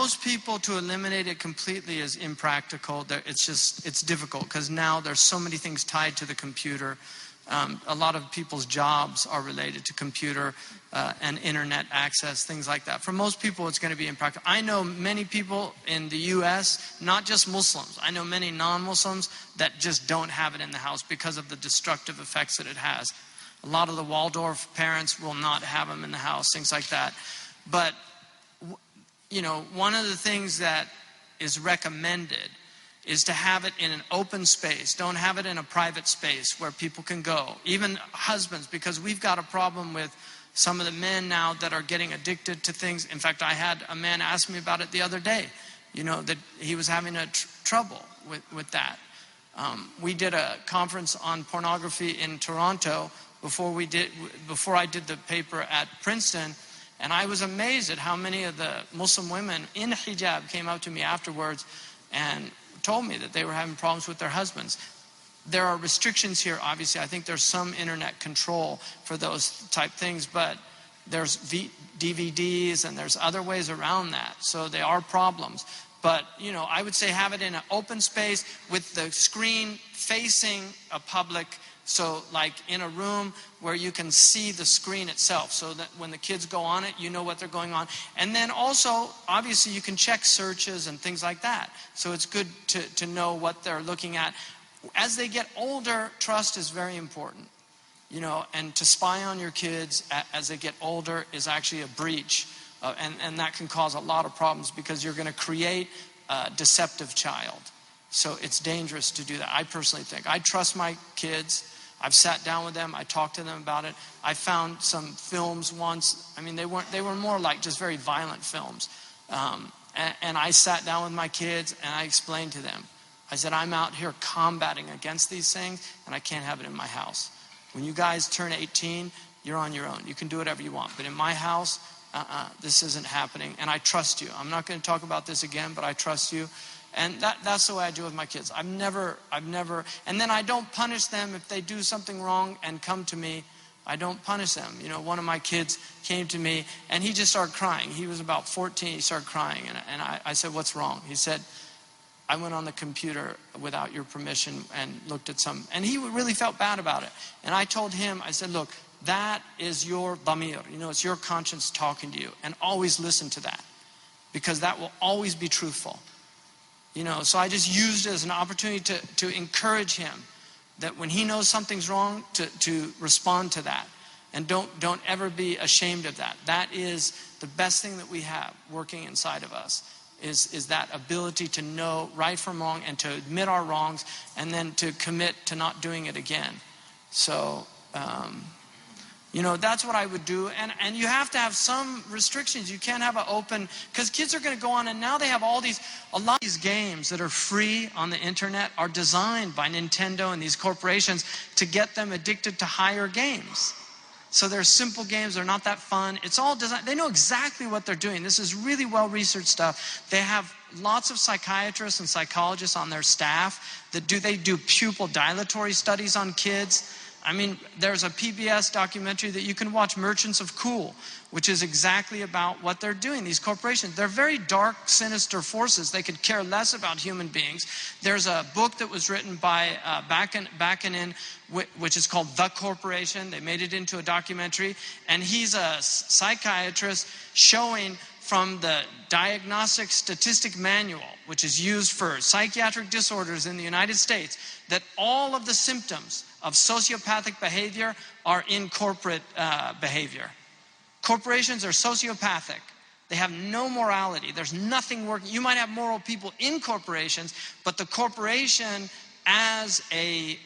most people, to eliminate it completely is impractical. It's difficult because now there's so many things tied to the computer. A lot of people's jobs are related to computer and internet access, things like that. For most people, it's going to be impractical. I know many people in the U.S., not just Muslims. I know many non-Muslims that just don't have it in the house because of the destructive effects that it has. A lot of the Waldorf parents will not have them in the house, things like that. But, you know, one of the things that is recommended is to have it in an open space. Don't have it in a private space where people can go. Even husbands, because we've got a problem with some of the men now that are getting addicted to things. In fact, I had a man ask me about it the other day, you know, that he was having trouble with that. We did a conference on pornography in Toronto before I did the paper at Princeton, and I was amazed at how many of the Muslim women in hijab came up to me afterwards and told me that they were having problems with their husbands. There are restrictions here, obviously. I think there's some internet control for those type things, but there's DVDs and there's other ways around that. So there are problems. But, you know, I would say have it in an open space with the screen facing a public, so like in a room where you can see the screen itself, so that when the kids go on it, you know what they're going on. And then also, obviously, you can check searches and things like that. So it's good to know what they're looking at. As they get older, trust is very important. You know, and to spy on your kids as they get older is actually a breach. And that can cause a lot of problems because you're going to create a deceptive child. So it's dangerous to do that, I personally think. I trust my kids. I've sat down with them. I talked to them about it. I found some films once. I mean, they were more like just very violent films. And I sat down with my kids and I explained to them. I said, I'm out here combating against these things and I can't have it in my house. When you guys turn 18, you're on your own. You can do whatever you want. But in my house, this isn't happening. And I trust you. I'm not going to talk about this again, but I trust you. And that's the way I do with my kids. I've never, and then I don't punish them if they do something wrong and come to me. I don't punish them. You know, one of my kids came to me and he just started crying. He was about 14. He started crying. And I said, what's wrong? He said, I went on the computer without your permission and looked at some, and he really felt bad about it. And I told him, I said, look, that is your damir. You know, it's your conscience talking to you. And always listen to that, because that will always be truthful. You know, so I just used it as an opportunity to encourage him that when he knows something's wrong, to respond to that. And don't ever be ashamed of that. That is the best thing that we have working inside of us, is that ability to know right from wrong and to admit our wrongs and then to commit to not doing it again. So, you know, that's what I would do. And you have to have some restrictions. You can't have an open, because kids are going to go on, and now they have a lot of these games that are free on the internet are designed by Nintendo and these corporations to get them addicted to higher games. So they're simple games, they're not that fun. It's all designed, they know exactly what they're doing. This is really well-researched stuff. They have lots of psychiatrists and psychologists on their staff that they do pupil dilatory studies on kids. I mean, there's a PBS documentary that you can watch, Merchants of Cool, which is exactly about what they're doing. These corporations, they're very dark, sinister forces. They could care less about human beings. There's a book that was written by Bakkanin, which is called The Corporation. They made it into a documentary. And he's a psychiatrist showing from the Diagnostic Statistic Manual, which is used for psychiatric disorders in the United States, that all of the symptoms of sociopathic behavior are in corporate behavior. Corporations are sociopathic. They have no morality. There's nothing working. You might have moral people in corporations, but the corporation as a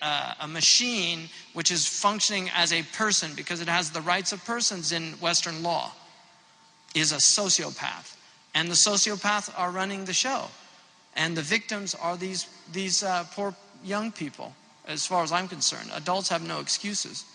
machine, which is functioning as a person because it has the rights of persons in Western law, is a sociopath. And the sociopaths are running the show. And the victims are these poor young people, as far as I'm concerned. Adults have no excuses.